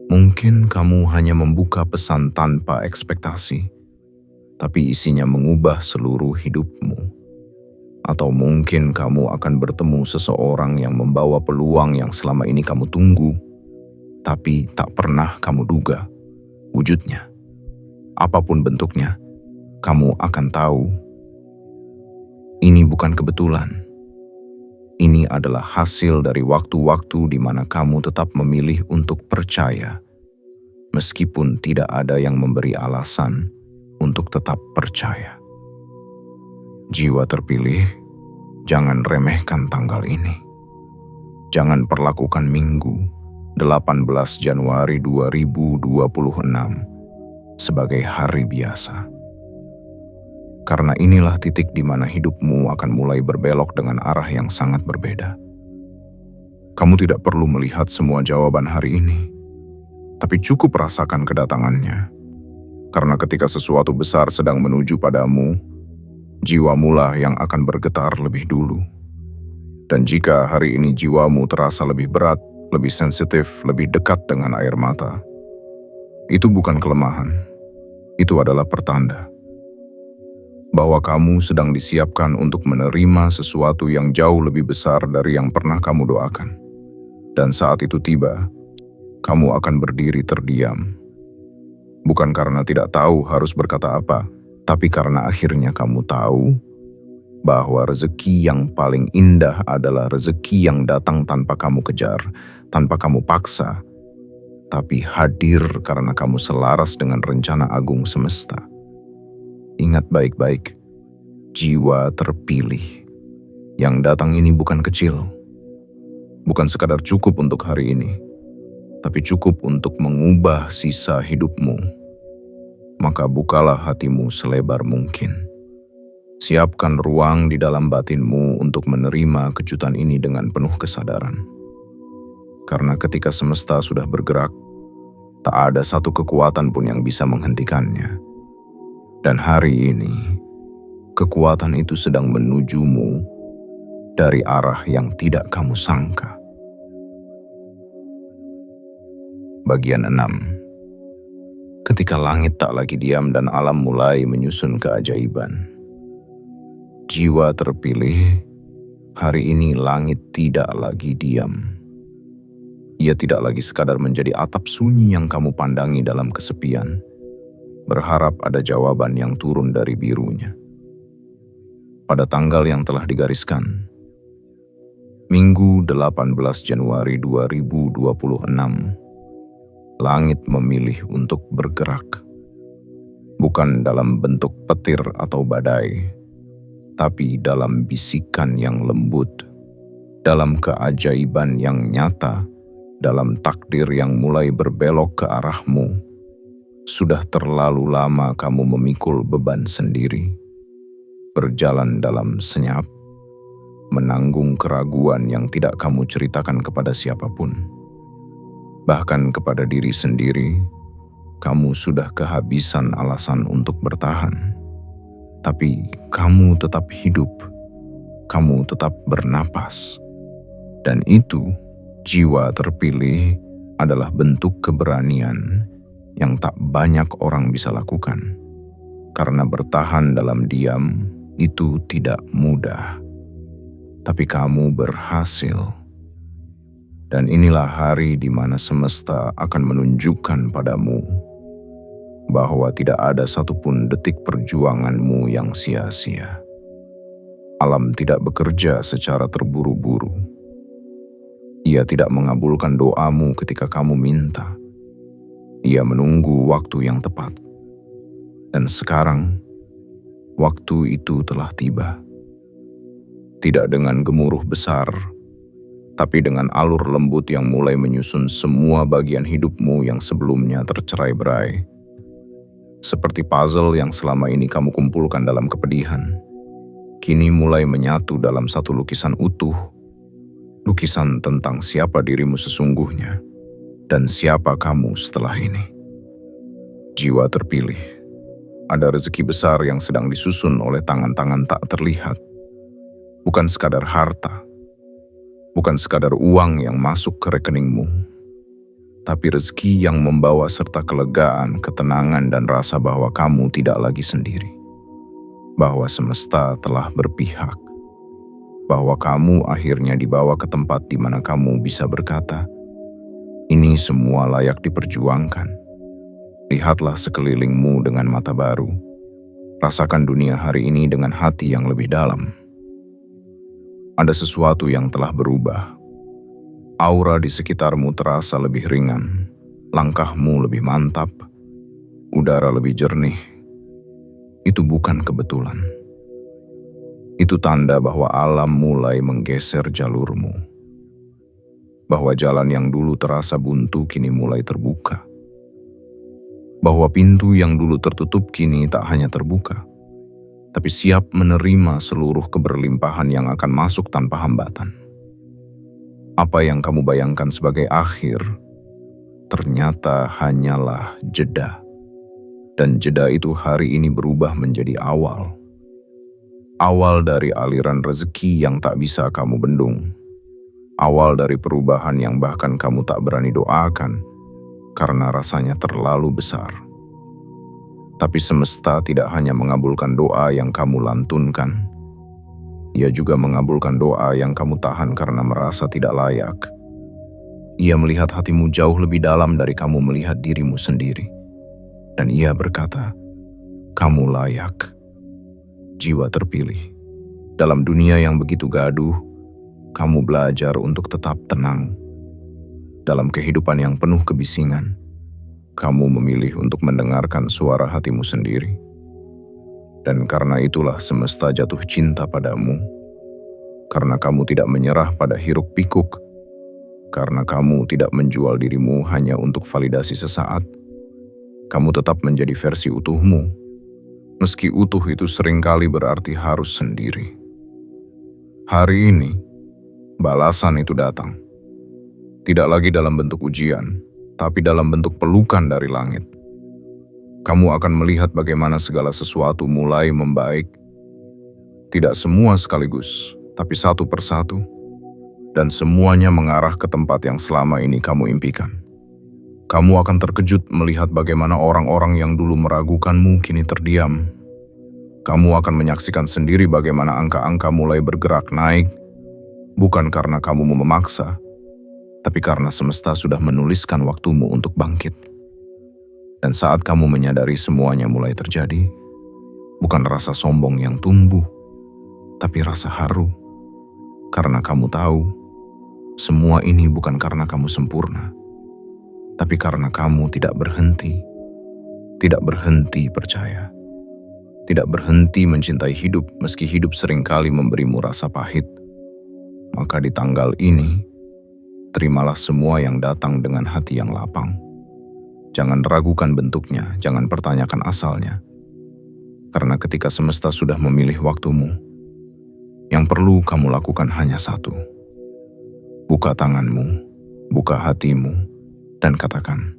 Mungkin kamu hanya membuka pesan tanpa ekspektasi, tapi isinya mengubah seluruh hidupmu. Atau mungkin kamu akan bertemu seseorang yang membawa peluang yang selama ini kamu tunggu, tapi tak pernah kamu duga wujudnya. Apapun bentuknya, kamu akan tahu. Ini bukan kebetulan. Ini adalah hasil dari waktu-waktu di mana kamu tetap memilih untuk percaya, meskipun tidak ada yang memberi alasan untuk tetap percaya. Jiwa terpilih, jangan remehkan tanggal ini. Jangan perlakukan minggu, 18 Januari 2026 sebagai hari biasa. Karena inilah titik di mana hidupmu akan mulai berbelok dengan arah yang sangat berbeda. Kamu tidak perlu melihat semua jawaban hari ini, tapi cukup rasakan kedatangannya. Karena ketika sesuatu besar sedang menuju padamu, jiwamu lah yang akan bergetar lebih dulu. Dan jika hari ini jiwamu terasa lebih berat, lebih sensitif, lebih dekat dengan air mata, itu bukan kelemahan, itu adalah pertanda bahwa kamu sedang disiapkan untuk menerima sesuatu yang jauh lebih besar dari yang pernah kamu doakan. Dan saat itu tiba, kamu akan berdiri terdiam. Bukan karena tidak tahu harus berkata apa, tapi karena akhirnya kamu tahu bahwa rezeki yang paling indah adalah rezeki yang datang tanpa kamu kejar, tanpa kamu paksa, tapi hadir karena kamu selaras dengan rencana agung semesta. Ingat baik-baik, jiwa terpilih yang datang ini bukan kecil, bukan sekadar cukup untuk hari ini, tapi cukup untuk mengubah sisa hidupmu. Maka bukalah hatimu selebar mungkin. Siapkan ruang di dalam batinmu untuk menerima kejutan ini dengan penuh kesadaran. Karena ketika semesta sudah bergerak, tak ada satu kekuatan pun yang bisa menghentikannya. Dan hari ini, kekuatan itu sedang menujumu dari arah yang tidak kamu sangka. Bagian 6. Ketika langit tak lagi diam dan alam mulai menyusun keajaiban. Jiwa terpilih, hari ini langit tidak lagi diam. Ia tidak lagi sekadar menjadi atap sunyi yang kamu pandangi dalam kesepian, berharap ada jawaban yang turun dari birunya. Pada tanggal yang telah digariskan, Minggu 18 Januari 2026, langit memilih untuk bergerak. Bukan dalam bentuk petir atau badai, tapi dalam bisikan yang lembut, dalam keajaiban yang nyata, dalam takdir yang mulai berbelok ke arahmu. Sudah terlalu lama kamu memikul beban sendiri, berjalan dalam senyap, menanggung keraguan yang tidak kamu ceritakan kepada siapapun. Bahkan kepada diri sendiri, kamu sudah kehabisan alasan untuk bertahan. Tapi kamu tetap hidup, kamu tetap bernapas. Dan itu, jiwa terpilih adalah bentuk keberanian yang tak banyak orang bisa lakukan. Karena bertahan dalam diam itu tidak mudah. Tapi kamu berhasil. Dan inilah hari di mana semesta akan menunjukkan padamu bahwa tidak ada satupun detik perjuanganmu yang sia-sia. Alam tidak bekerja secara terburu-buru. Ia tidak mengabulkan doamu ketika kamu minta. Ia menunggu waktu yang tepat. Dan sekarang, waktu itu telah tiba. Tidak dengan gemuruh besar, tapi dengan alur lembut yang mulai menyusun semua bagian hidupmu yang sebelumnya tercerai-berai. Seperti puzzle yang selama ini kamu kumpulkan dalam kepedihan, kini mulai menyatu dalam satu lukisan utuh. Lukisan tentang siapa dirimu sesungguhnya dan siapa kamu setelah ini. Jiwa terpilih, ada rezeki besar yang sedang disusun oleh tangan-tangan tak terlihat. Bukan sekadar harta, bukan sekadar uang yang masuk ke rekeningmu, tapi rezeki yang membawa serta kelegaan, ketenangan, dan rasa bahwa kamu tidak lagi sendiri. Bahwa semesta telah berpihak. Bahwa kamu akhirnya dibawa ke tempat di mana kamu bisa berkata, ini semua layak diperjuangkan. Lihatlah sekelilingmu dengan mata baru. Rasakan dunia hari ini dengan hati yang lebih dalam. Ada sesuatu yang telah berubah. Aura di sekitarmu terasa lebih ringan, langkahmu lebih mantap, udara lebih jernih. Itu bukan kebetulan. Itu tanda bahwa alam mulai menggeser jalurmu. bahwa jalan yang dulu terasa buntu kini mulai terbuka, bahwa pintu yang dulu tertutup kini tak hanya terbuka, tapi siap menerima seluruh keberlimpahan yang akan masuk tanpa hambatan. Apa yang kamu bayangkan sebagai akhir, ternyata hanyalah jeda. Dan jeda itu hari ini berubah menjadi awal. Awal dari aliran rezeki yang tak bisa kamu bendung. Awal dari perubahan yang bahkan kamu tak berani doakan, karena rasanya terlalu besar. Tapi semesta tidak hanya mengabulkan doa yang kamu lantunkan, ia juga mengabulkan doa yang kamu tahan karena merasa tidak layak. Ia melihat hatimu jauh lebih dalam dari kamu melihat dirimu sendiri. Dan ia berkata, kamu layak. Jiwa terpilih. Dalam dunia yang begitu gaduh, kamu belajar untuk tetap tenang. Dalam kehidupan yang penuh kebisingan, kamu memilih untuk mendengarkan suara hatimu sendiri. Dan karena itulah semesta jatuh cinta padamu. Karena kamu tidak menyerah pada hiruk pikuk. Karena kamu tidak menjual dirimu hanya untuk validasi sesaat. Kamu tetap menjadi versi utuhmu, meski utuh itu seringkali berarti harus sendiri. Hari ini, balasan itu datang. Tidak lagi dalam bentuk ujian, tapi dalam bentuk pelukan dari langit. Kamu akan melihat bagaimana segala sesuatu mulai membaik. Tidak semua sekaligus, tapi satu persatu. Dan semuanya mengarah ke tempat yang selama ini kamu impikan. Kamu akan terkejut melihat bagaimana orang-orang yang dulu meragukanmu kini terdiam. Kamu akan menyaksikan sendiri bagaimana angka-angka mulai bergerak naik, bukan karena kamu memaksa, tapi karena semesta sudah menuliskan waktumu untuk bangkit. Dan saat kamu menyadari semuanya mulai terjadi, bukan rasa sombong yang tumbuh, tapi rasa haru. Karena kamu tahu, semua ini bukan karena kamu sempurna, tapi karena kamu tidak berhenti percaya, tidak berhenti mencintai hidup meski hidup seringkali memberimu rasa pahit. Maka di tanggal ini, terimalah semua yang datang dengan hati yang lapang. Jangan ragukan bentuknya, jangan pertanyakan asalnya. Karena ketika semesta sudah memilih waktumu, yang perlu kamu lakukan hanya satu. Buka tanganmu, buka hatimu, dan katakan,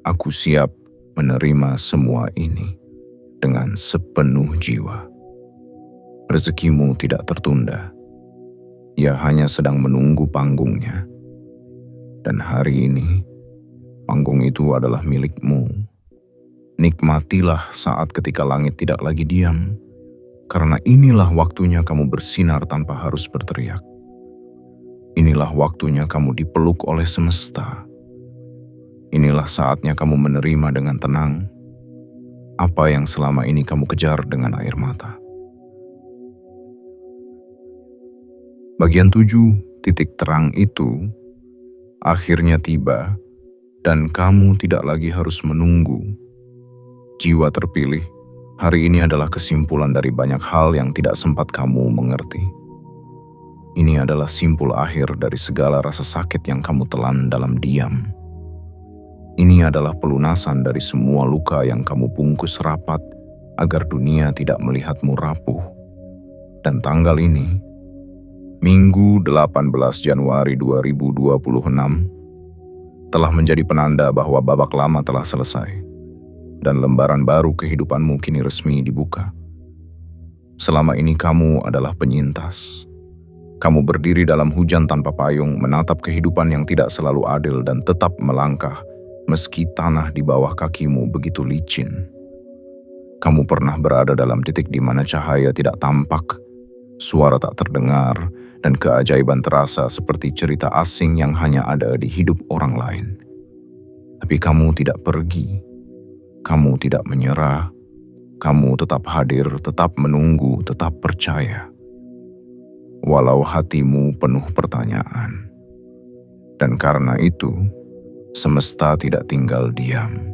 aku siap menerima semua ini dengan sepenuh jiwa. Rezekimu tidak tertunda. Ia hanya sedang menunggu panggungnya. Dan hari ini, panggung itu adalah milikmu. Nikmatilah saat ketika langit tidak lagi diam, karena inilah waktunya kamu bersinar tanpa harus berteriak. Inilah waktunya kamu dipeluk oleh semesta. Inilah saatnya kamu menerima dengan tenang apa yang selama ini kamu kejar dengan air mata. Bagian 7, titik terang itu akhirnya tiba dan kamu tidak lagi harus menunggu. Jiwa terpilih, hari ini adalah kesimpulan dari banyak hal yang tidak sempat kamu mengerti. Ini adalah simpul akhir dari segala rasa sakit yang kamu telan dalam diam. Ini adalah pelunasan dari semua luka yang kamu bungkus rapat agar dunia tidak melihatmu rapuh. Dan tanggal ini, Minggu 18 Januari 2026, telah menjadi penanda bahwa babak lama telah selesai dan lembaran baru kehidupanmu kini resmi dibuka. Selama ini kamu adalah penyintas. Kamu berdiri dalam hujan tanpa payung, menatap kehidupan yang tidak selalu adil dan tetap melangkah meski tanah di bawah kakimu begitu licin. Kamu pernah berada dalam titik di mana cahaya tidak tampak, suara tak terdengar, dan keajaiban terasa seperti cerita asing yang hanya ada di hidup orang lain. Tapi kamu tidak pergi, kamu tidak menyerah, kamu tetap hadir, tetap menunggu, tetap percaya. Walau hatimu penuh pertanyaan. Dan karena itu, semesta tidak tinggal diam.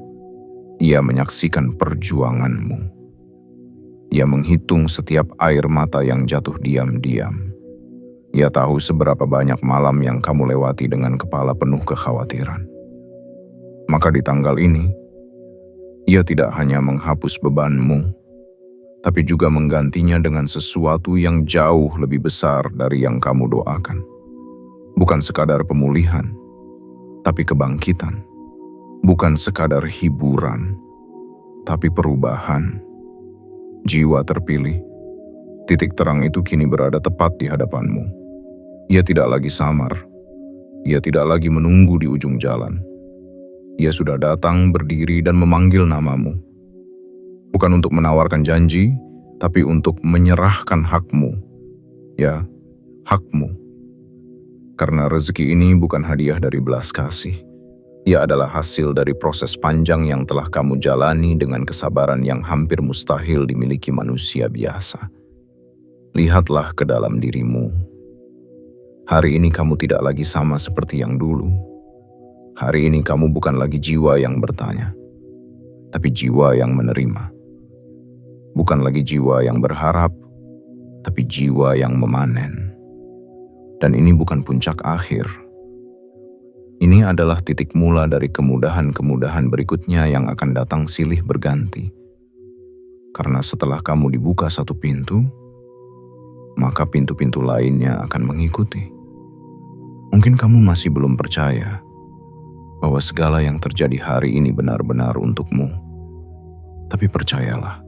Ia menyaksikan perjuanganmu. Ia menghitung setiap air mata yang jatuh diam-diam. Ia tahu seberapa banyak malam yang kamu lewati dengan kepala penuh kekhawatiran. Maka di tanggal ini, ia tidak hanya menghapus bebanmu, tapi juga menggantinya dengan sesuatu yang jauh lebih besar dari yang kamu doakan. Bukan sekadar pemulihan, tapi kebangkitan. Bukan sekadar hiburan, tapi perubahan. Jiwa terpilih, titik terang itu kini berada tepat di hadapanmu. Ia tidak lagi samar, ia tidak lagi menunggu di ujung jalan. Ia sudah datang, berdiri, dan memanggil namamu. Bukan untuk menawarkan janji, tapi untuk menyerahkan hakmu. Ya, hakmu. Karena rezeki ini bukan hadiah dari belas kasih. Ia adalah hasil dari proses panjang yang telah kamu jalani dengan kesabaran yang hampir mustahil dimiliki manusia biasa. Lihatlah ke dalam dirimu. Hari ini kamu tidak lagi sama seperti yang dulu. Hari ini kamu bukan lagi jiwa yang bertanya, tapi jiwa yang menerima. Bukan lagi jiwa yang berharap, tapi jiwa yang memanen. Dan ini bukan puncak akhir. Ini adalah titik mula dari kemudahan-kemudahan berikutnya yang akan datang silih berganti. Karena setelah kamu dibuka satu pintu, maka pintu-pintu lainnya akan mengikuti. Mungkin kamu masih belum percaya bahwa segala yang terjadi hari ini benar-benar untukmu. Tapi percayalah,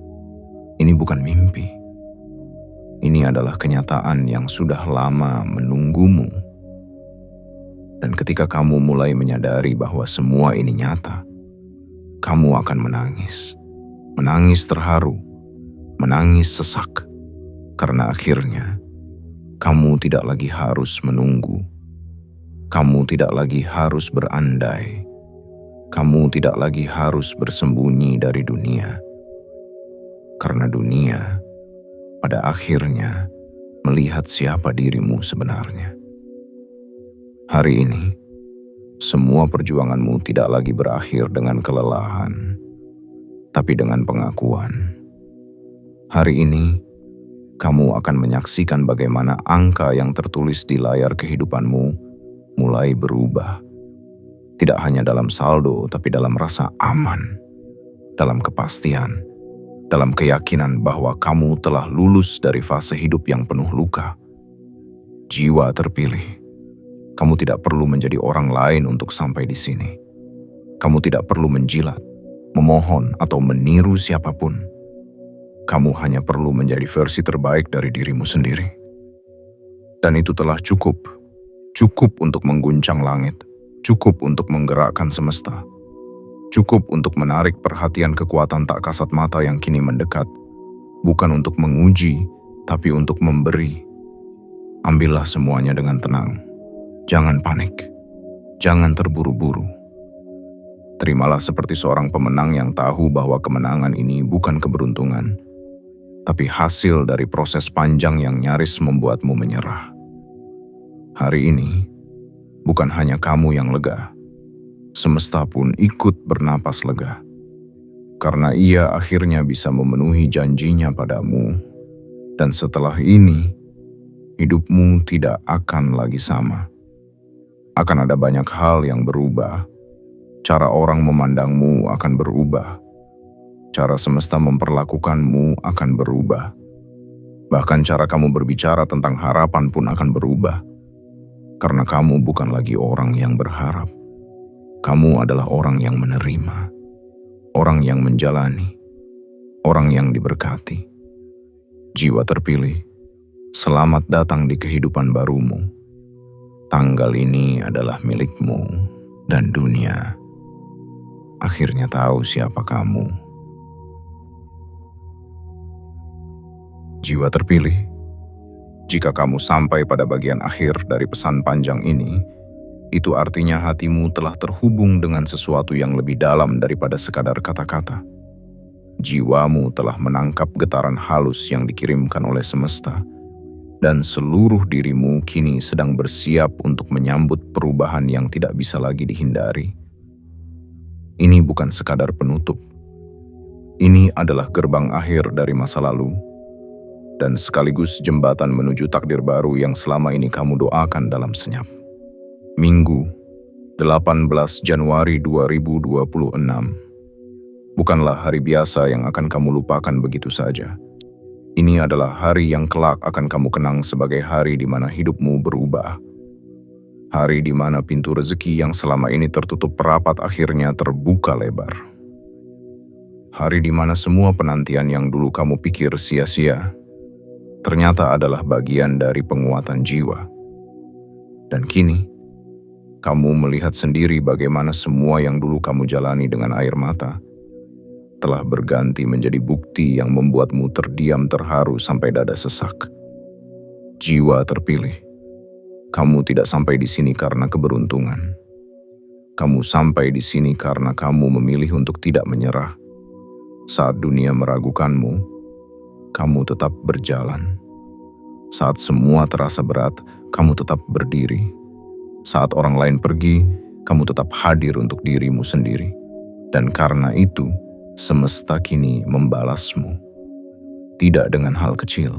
ini bukan mimpi. Ini adalah kenyataan yang sudah lama menunggumu. Dan ketika kamu mulai menyadari bahwa semua ini nyata, kamu akan menangis. Menangis terharu, menangis sesak. Karena akhirnya, kamu tidak lagi harus menunggu. Kamu tidak lagi harus berandai. Kamu tidak lagi harus bersembunyi dari dunia. Karena dunia, pada akhirnya, melihat siapa dirimu sebenarnya. Hari ini, semua perjuanganmu tidak lagi berakhir dengan kelelahan, tapi dengan pengakuan. Hari ini, kamu akan menyaksikan bagaimana angka yang tertulis di layar kehidupanmu mulai berubah. Tidak hanya dalam saldo, tapi dalam rasa aman, dalam kepastian, dalam keyakinan bahwa kamu telah lulus dari fase hidup yang penuh luka. Jiwa terpilih, kamu tidak perlu menjadi orang lain untuk sampai di sini. Kamu tidak perlu menjilat, memohon, atau meniru siapapun. Kamu hanya perlu menjadi versi terbaik dari dirimu sendiri. Dan itu telah cukup. Cukup untuk mengguncang langit, cukup untuk menggerakkan semesta, cukup untuk menarik perhatian kekuatan tak kasat mata yang kini mendekat, bukan untuk menguji, tapi untuk memberi. Ambillah semuanya dengan tenang, jangan panik, jangan terburu-buru. Terimalah seperti seorang pemenang yang tahu bahwa kemenangan ini bukan keberuntungan, tapi hasil dari proses panjang yang nyaris membuatmu menyerah. Hari ini, bukan hanya kamu yang lega, semesta pun ikut bernapas lega. Karena ia akhirnya bisa memenuhi janjinya padamu, dan setelah ini, hidupmu tidak akan lagi sama. Akan ada banyak hal yang berubah, cara orang memandangmu akan berubah, cara semesta memperlakukanmu akan berubah, bahkan cara kamu berbicara tentang harapan pun akan berubah. Karena kamu bukan lagi orang yang berharap. Kamu adalah orang yang menerima, orang yang menjalani, orang yang diberkati. Jiwa terpilih, selamat datang di kehidupan barumu. Tanggal ini adalah milikmu, dan dunia akhirnya tahu siapa kamu. Jiwa terpilih, jika kamu sampai pada bagian akhir dari pesan panjang ini, itu artinya hatimu telah terhubung dengan sesuatu yang lebih dalam daripada sekadar kata-kata. Jiwamu telah menangkap getaran halus yang dikirimkan oleh semesta, dan seluruh dirimu kini sedang bersiap untuk menyambut perubahan yang tidak bisa lagi dihindari. Ini bukan sekadar penutup. Ini adalah gerbang akhir dari masa lalu. dan sekaligus jembatan menuju takdir baru yang selama ini kamu doakan dalam senyap. Minggu, 18 Januari 2026. Bukanlah hari biasa yang akan kamu lupakan begitu saja. Ini adalah hari yang kelak akan kamu kenang sebagai hari di mana hidupmu berubah. Hari di mana pintu rezeki yang selama ini tertutup rapat akhirnya terbuka lebar. Hari di mana semua penantian yang dulu kamu pikir sia-sia, ternyata adalah bagian dari penguatan jiwa. Dan kini, kamu melihat sendiri bagaimana semua yang dulu kamu jalani dengan air mata telah berganti menjadi bukti yang membuatmu terdiam terharu sampai dada sesak. Jiwa terpilih, kamu tidak sampai di sini karena keberuntungan. Kamu sampai di sini karena kamu memilih untuk tidak menyerah. Saat dunia meragukanmu, kamu tetap berjalan. Saat semua terasa berat, kamu tetap berdiri. Saat orang lain pergi, kamu tetap hadir untuk dirimu sendiri. Dan karena itu, semesta kini membalasmu. Tidak dengan hal kecil,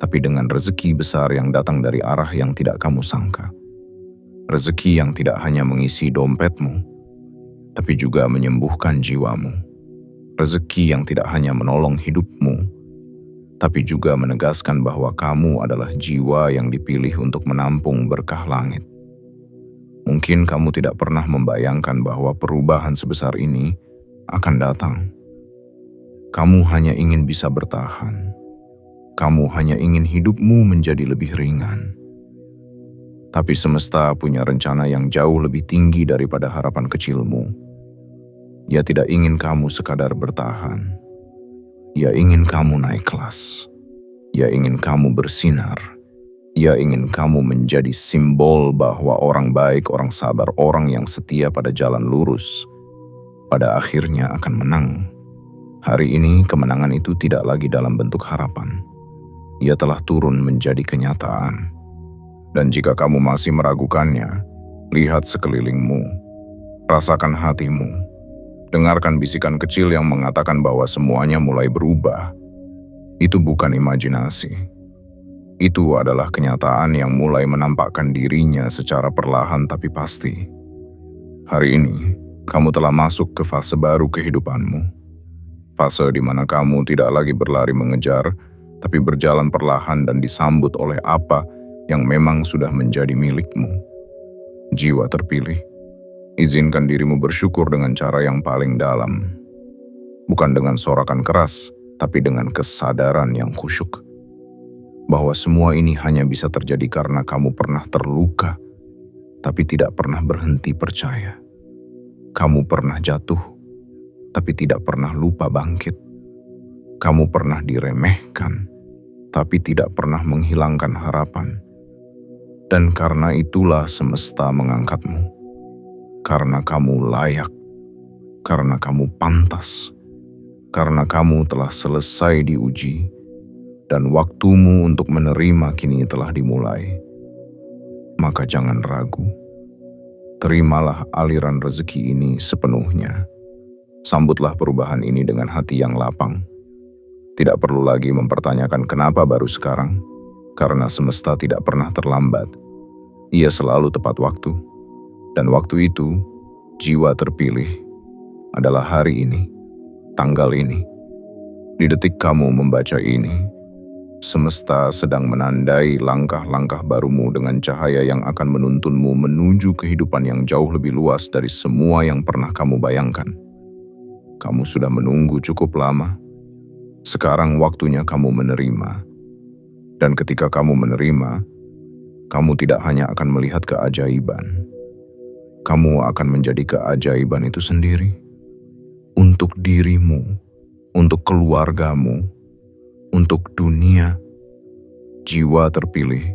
tapi dengan rezeki besar yang datang dari arah yang tidak kamu sangka. Rezeki yang tidak hanya mengisi dompetmu, tapi juga menyembuhkan jiwamu. Rezeki yang tidak hanya menolong hidupmu, tapi juga menegaskan bahwa kamu adalah jiwa yang dipilih untuk menampung berkah langit. Mungkin kamu tidak pernah membayangkan bahwa perubahan sebesar ini akan datang. Kamu hanya ingin bisa bertahan. Kamu hanya ingin hidupmu menjadi lebih ringan. Tapi semesta punya rencana yang jauh lebih tinggi daripada harapan kecilmu. Ia tidak ingin kamu sekadar bertahan. Ia ingin kamu naik kelas. Ia ingin kamu bersinar. Ia ingin kamu menjadi simbol bahwa orang baik, orang sabar, orang yang setia pada jalan lurus, pada akhirnya akan menang. Hari ini kemenangan itu tidak lagi dalam bentuk harapan. Ia telah turun menjadi kenyataan. Dan jika kamu masih meragukannya, lihat sekelilingmu, rasakan hatimu, dengarkan bisikan kecil yang mengatakan bahwa semuanya mulai berubah. Itu bukan imajinasi. Itu adalah kenyataan yang mulai menampakkan dirinya secara perlahan tapi pasti. Hari ini, kamu telah masuk ke fase baru kehidupanmu. Fase di mana kamu tidak lagi berlari mengejar, tapi berjalan perlahan dan disambut oleh apa yang memang sudah menjadi milikmu. Jiwa terpilih, izinkan dirimu bersyukur dengan cara yang paling dalam. Bukan dengan sorakan keras, tapi dengan kesadaran yang khusyuk. Bahwa semua ini hanya bisa terjadi karena kamu pernah terluka, tapi tidak pernah berhenti percaya. Kamu pernah jatuh, tapi tidak pernah lupa bangkit. Kamu pernah diremehkan, tapi tidak pernah menghilangkan harapan. Dan karena itulah semesta mengangkatmu. Karena kamu layak, karena kamu pantas, karena kamu telah selesai diuji, dan waktumu untuk menerima kini telah dimulai. Maka jangan ragu. Terimalah aliran rezeki ini sepenuhnya. Sambutlah perubahan ini dengan hati yang lapang. Tidak perlu lagi mempertanyakan kenapa baru sekarang, karena semesta tidak pernah terlambat. Ia selalu tepat waktu. Dan waktu itu, jiwa terpilih adalah hari ini, tanggal ini. Di detik kamu membaca ini, semesta sedang menandai langkah-langkah barumu dengan cahaya yang akan menuntunmu menuju kehidupan yang jauh lebih luas dari semua yang pernah kamu bayangkan. Kamu sudah menunggu cukup lama. Sekarang waktunya kamu menerima. Dan ketika kamu menerima, kamu tidak hanya akan melihat keajaiban. Kamu akan menjadi keajaiban itu sendiri. Untuk dirimu, untuk keluargamu, untuk dunia. Jiwa terpilih,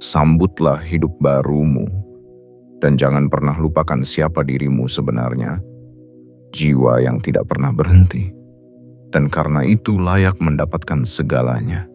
sambutlah hidup barumu. Dan jangan pernah lupakan siapa dirimu sebenarnya. Jiwa yang tidak pernah berhenti. Dan karena itu layak mendapatkan segalanya.